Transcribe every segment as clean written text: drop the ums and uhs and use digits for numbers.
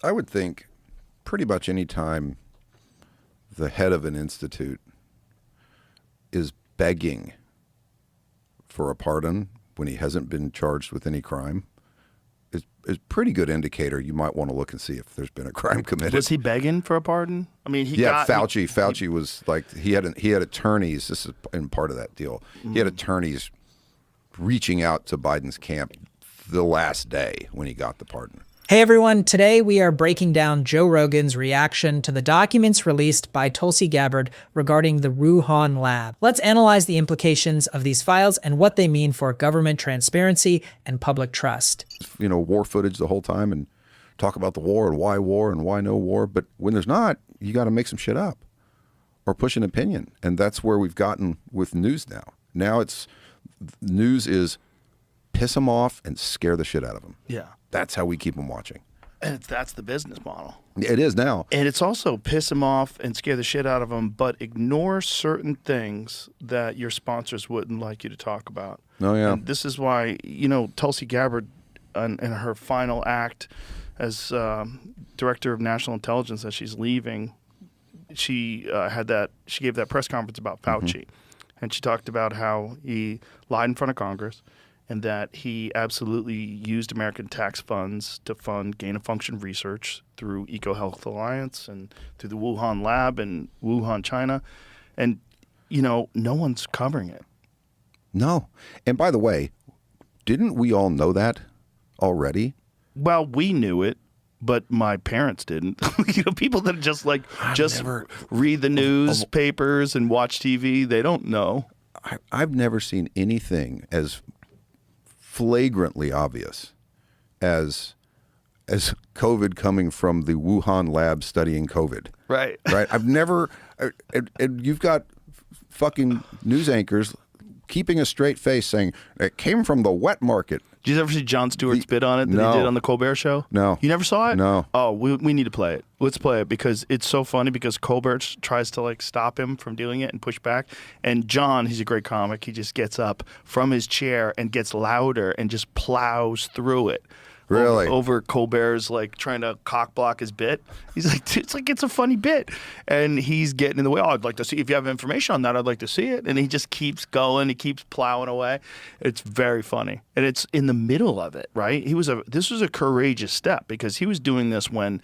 I would think pretty much any time the head of an institute is begging for a pardon when he hasn't been charged with any crime is a pretty good indicator. You might want to look and see if there's been a crime committed. Was he begging for a pardon? I mean, Fauci was like he had attorneys. This is in part of that deal. He had attorneys reaching out to Biden's camp the last day when he got the pardon. Hey everyone, today we are breaking down Joe Rogan's reaction to the documents released by Tulsi Gabbard regarding the Wuhan lab. Let's analyze the implications of these files and what they mean for government transparency and public trust. War footage the whole time and talk about the war and why no war. But when there's not, you got to make some shit up or push an opinion. And that's where we've gotten with news now. Now news is piss them off and scare the shit out of them. Yeah. That's how we keep them watching. And that's the business model. It is now. And it's also piss them off and scare the shit out of them, but ignore certain things that your sponsors wouldn't like you to talk about. Oh, yeah. And this is why, Tulsi Gabbard, in her final act as Director of National Intelligence as she's leaving, she gave that press conference about Fauci. And she talked about how he lied in front of Congress, and that he absolutely used American tax funds to fund gain-of-function research through EcoHealth Alliance and through the Wuhan lab in Wuhan, China. And, no one's covering it. No. And by the way, didn't we all know that already? Well, we knew it, but my parents didn't. People that just read the newspapers and watch TV, they don't know. I've never seen anything as flagrantly obvious as COVID coming from the Wuhan lab studying COVID. Right. I've never, and you've got fucking news anchors keeping a straight face saying it came from the wet market. Did you ever see Jon Stewart's bit on it that he did on the Colbert Show? No. You never saw it? No. Oh, we need to play it. Let's play it because it's so funny because Colbert tries to stop him from doing it and push back. And John, he's a great comic. He just gets up from his chair and gets louder and just plows through it. Really? Over Colbert's trying to cock block his bit. He's it's a funny bit. And he's getting in the way. Oh, I'd like to see, if you have information on that, I'd like to see it. And he just keeps going. He keeps plowing away. It's very funny. And it's in the middle of it, right? This was a courageous step because he was doing this when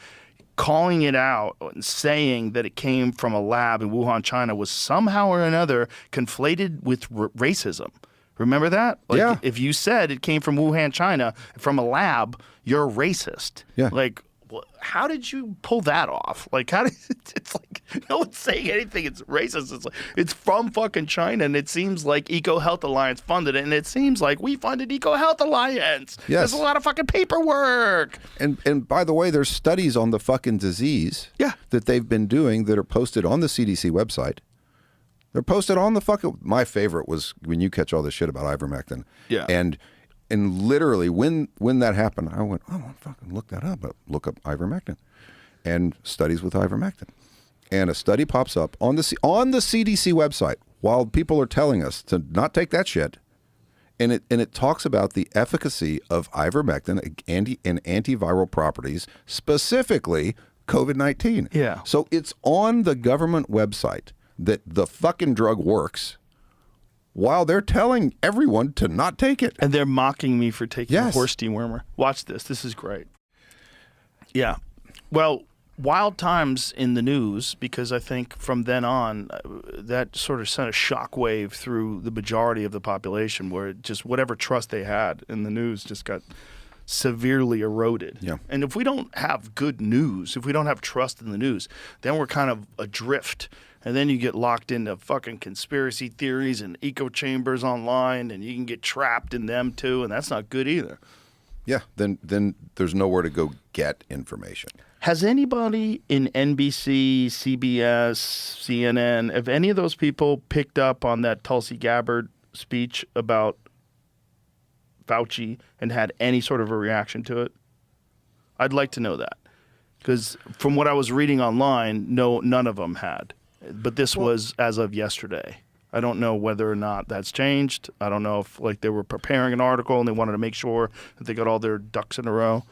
calling it out and saying that it came from a lab in Wuhan, China was somehow or another conflated with racism. Remember that? Yeah. If you said it came from Wuhan, China, from a lab, you're racist. Yeah. How did you pull that off? It's no one's saying anything. It's racist. It's from fucking China, and it seems like EcoHealth Alliance funded it, and it seems like we funded EcoHealth Alliance. Yes. There's a lot of fucking paperwork. And by the way, there's studies on the fucking disease that they've been doing that are posted on the CDC website. They're posted on the fucking. My favorite was when you catch all this shit about ivermectin. Yeah. And literally when that happened, I went, oh, I'll fucking look that up. Look up ivermectin, and studies with ivermectin, and a study pops up on the CDC website while people are telling us to not take that shit, and it talks about the efficacy of ivermectin and antiviral properties, specifically COVID-19. Yeah. So it's on the government website that the fucking drug works while they're telling everyone to not take it. And they're mocking me for taking Yes. a horse dewormer. Watch this. This is great. Yeah. Well, wild times in the news, because I think from then on, that sort of sent a shockwave through the majority of the population where just whatever trust they had in the news just got severely eroded. Yeah. And if we don't have good news, if we don't have trust in the news, then we're kind of adrift. And then you get locked into fucking conspiracy theories and echo chambers online, and you can get trapped in them too, and that's not good either. Yeah, then there's nowhere to go get information. Has anybody in NBC, CBS, CNN, have any of those people picked up on that Tulsi Gabbard speech about Fauci and had any sort of a reaction to it? I'd like to know that. Because from what I was reading online, none of them had. But this was as of yesterday. I don't know whether or not that's changed. I don't know if they were preparing an article and they wanted to make sure that they got all their ducks in a row.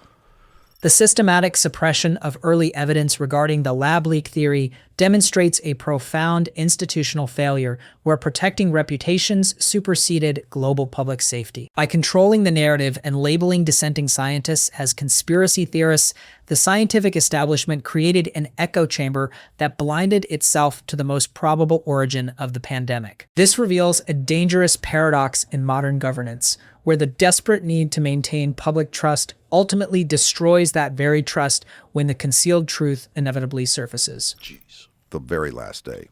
The systematic suppression of early evidence regarding the lab leak theory demonstrates a profound institutional failure where protecting reputations superseded global public safety. By controlling the narrative and labeling dissenting scientists as conspiracy theorists, the scientific establishment created an echo chamber that blinded itself to the most probable origin of the pandemic. This reveals a dangerous paradox in modern governance, where the desperate need to maintain public trust ultimately destroys that very trust when the concealed truth inevitably surfaces. Jeez. The very last day.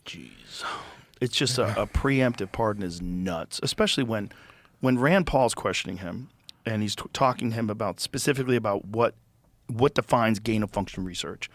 Jeez. It's just a preemptive pardon is nuts, especially when Rand Paul's questioning him and he's talking to him about specifically about what defines gain of function research.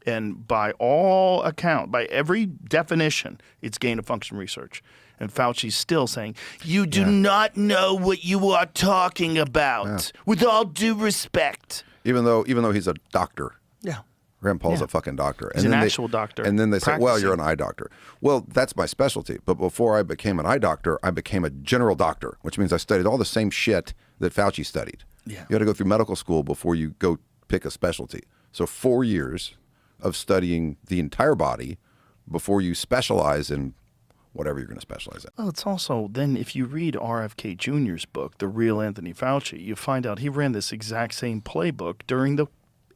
And by all account, by every definition, it's gain of function research. And Fauci's still saying, you do not know what you are talking about, with all due respect. Even though he's a doctor. Yeah. Rand Paul's a fucking doctor. He's an actual doctor. And then they say, well, you're an eye doctor. Well, that's my specialty. But before I became an eye doctor, I became a general doctor, which means I studied all the same shit that Fauci studied. Yeah. You got to go through medical school before you go pick a specialty. So 4 years of studying the entire body before you specialize in whatever you're going to specialize in. Well, it's also, then if you read RFK Jr.'s book, The Real Anthony Fauci, you find out he ran this exact same playbook during the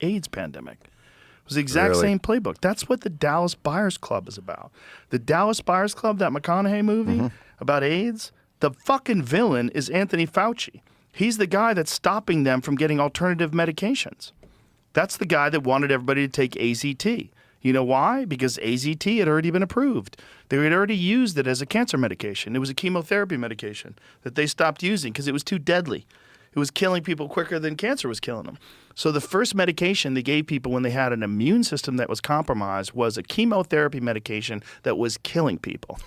AIDS pandemic. It was the exact same playbook. That's what the Dallas Buyers Club is about. The Dallas Buyers Club, that McConaughey movie about AIDS, the fucking villain is Anthony Fauci. He's the guy that's stopping them from getting alternative medications. That's the guy that wanted everybody to take AZT. You know why? Because AZT had already been approved. They had already used it as a cancer medication. It was a chemotherapy medication that they stopped using because it was too deadly. It was killing people quicker than cancer was killing them. So the first medication they gave people when they had an immune system that was compromised was a chemotherapy medication that was killing people.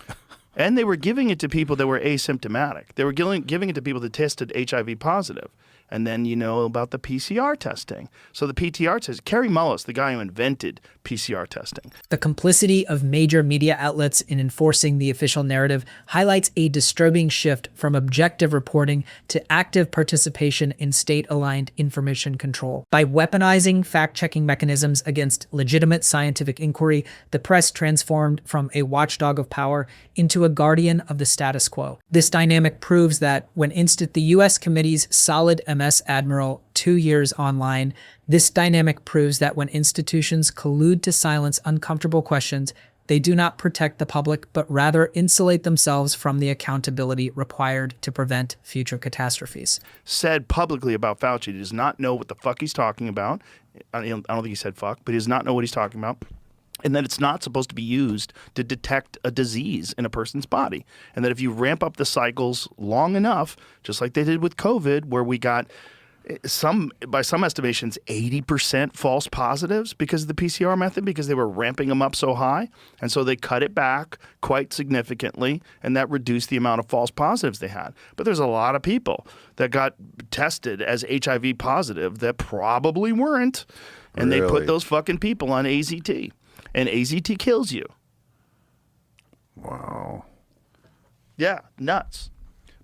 And they were giving it to people that were asymptomatic. They were giving it to people that tested HIV positive. And then you know about the PCR testing. So the PCR test, Kerry Mullis, the guy who invented PCR testing. The complicity of major media outlets in enforcing the official narrative highlights a disturbing shift from objective reporting to active participation in state-aligned information control. By weaponizing fact-checking mechanisms against legitimate scientific inquiry, the press transformed from a watchdog of power into a guardian of the status quo. This dynamic proves that when instant the U.S. committee's solid MS Admiral 2 years online, this dynamic proves that when institutions collude to silence uncomfortable questions, they do not protect the public, but rather insulate themselves from the accountability required to prevent future catastrophes. Said publicly about Fauci, he does not know what the fuck he's talking about. I don't think he said fuck, but he does not know what he's talking about. And that it's not supposed to be used to detect a disease in a person's body. And that if you ramp up the cycles long enough, just like they did with COVID, where we got by some estimations, 80% false positives because of the PCR method, because they were ramping them up so high. And so they cut it back quite significantly, and that reduced the amount of false positives they had. But there's a lot of people that got tested as HIV positive that probably weren't. And they put those fucking people on AZT. And AZT kills you. Wow. Yeah, nuts.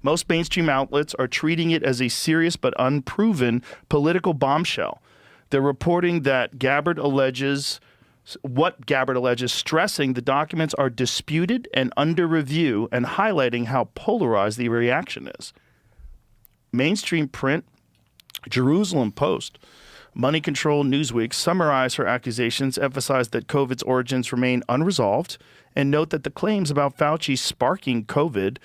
Most mainstream outlets are treating it as a serious but unproven political bombshell. They're reporting that Gabbard alleges, stressing the documents are disputed and under review and highlighting how polarized the reaction is. Mainstream print, Jerusalem Post, Money Control, Newsweek summarize her accusations, emphasize that COVID's origins remain unresolved, and note that the claims about Fauci sparking COVID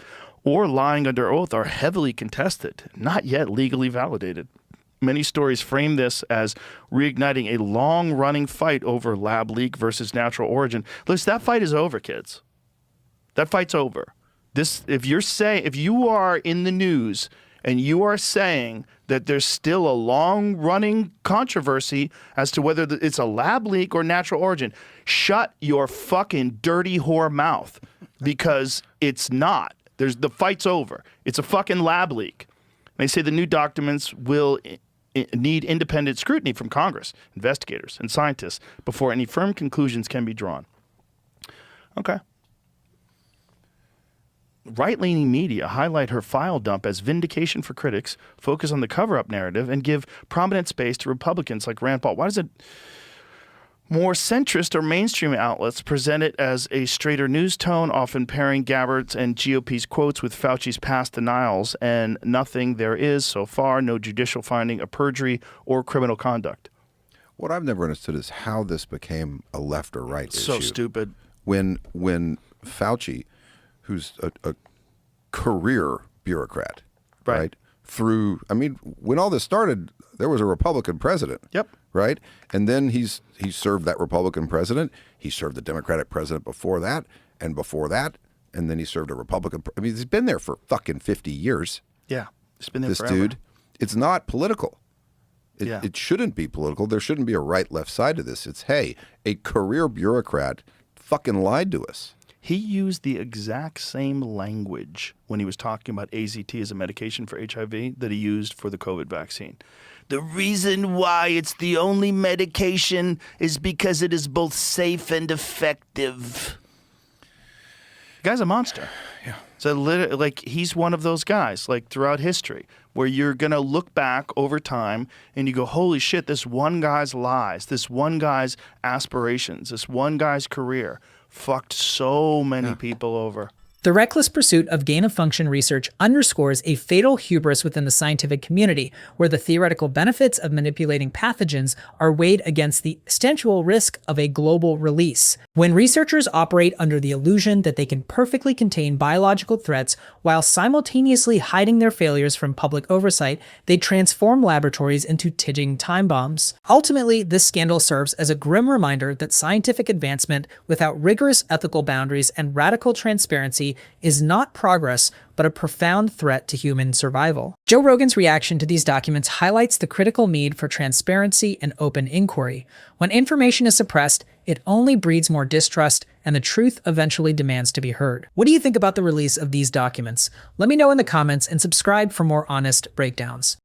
or lying under oath are heavily contested, not yet legally validated. Many stories frame this as reigniting a long-running fight over lab leak versus natural origin. Listen, that fight is over, kids. That fight's over. If you are in the news and you are saying that there's still a long-running controversy as to whether it's a lab leak or natural origin, shut your fucking dirty whore mouth, because it's not. The fight's over. It's a fucking lab leak. They say the new documents will need independent scrutiny from Congress, investigators, and scientists before any firm conclusions can be drawn. Okay. right-leaning media highlight her file dump as vindication for critics, focus on the cover-up narrative, and give prominent space to Republicans like Rand Paul. Why does it more centrist or mainstream outlets present it as a straighter news tone, often pairing Gabbard's and GOP's quotes with Fauci's past denials and nothing there is so far, no judicial finding of perjury or criminal conduct? What I've never understood is how this became a left or right issue. So stupid. When Fauci, who's a career bureaucrat, right? When all this started, there was a Republican president. Yep. Right? And then he served that Republican president. He served the Democratic president before that, and then he served a Republican. He's been there for fucking 50 years. Yeah. It's been there this forever. Dude. It's not political. Yeah. It shouldn't be political. There shouldn't be a right-left side to this. It's, hey, a career bureaucrat fucking lied to us. He used the exact same language when he was talking about AZT as a medication for HIV that he used for the COVID vaccine. The reason why it's the only medication is because it is both safe and effective. The guy's a monster. Yeah. So he's one of those guys, like throughout history, where you're going to look back over time and you go, holy shit, this one guy's lies, this one guy's aspirations, this one guy's career fucked so many people over. The reckless pursuit of gain-of-function research underscores a fatal hubris within the scientific community, where the theoretical benefits of manipulating pathogens are weighed against the existential risk of a global release. When researchers operate under the illusion that they can perfectly contain biological threats while simultaneously hiding their failures from public oversight, they transform laboratories into ticking time bombs. Ultimately, this scandal serves as a grim reminder that scientific advancement without rigorous ethical boundaries and radical transparency is not progress, but a profound threat to human survival. Joe Rogan's reaction to these documents highlights the critical need for transparency and open inquiry. When information is suppressed, it only breeds more distrust, and the truth eventually demands to be heard. What do you think about the release of these documents? Let me know in the comments and subscribe for more honest breakdowns.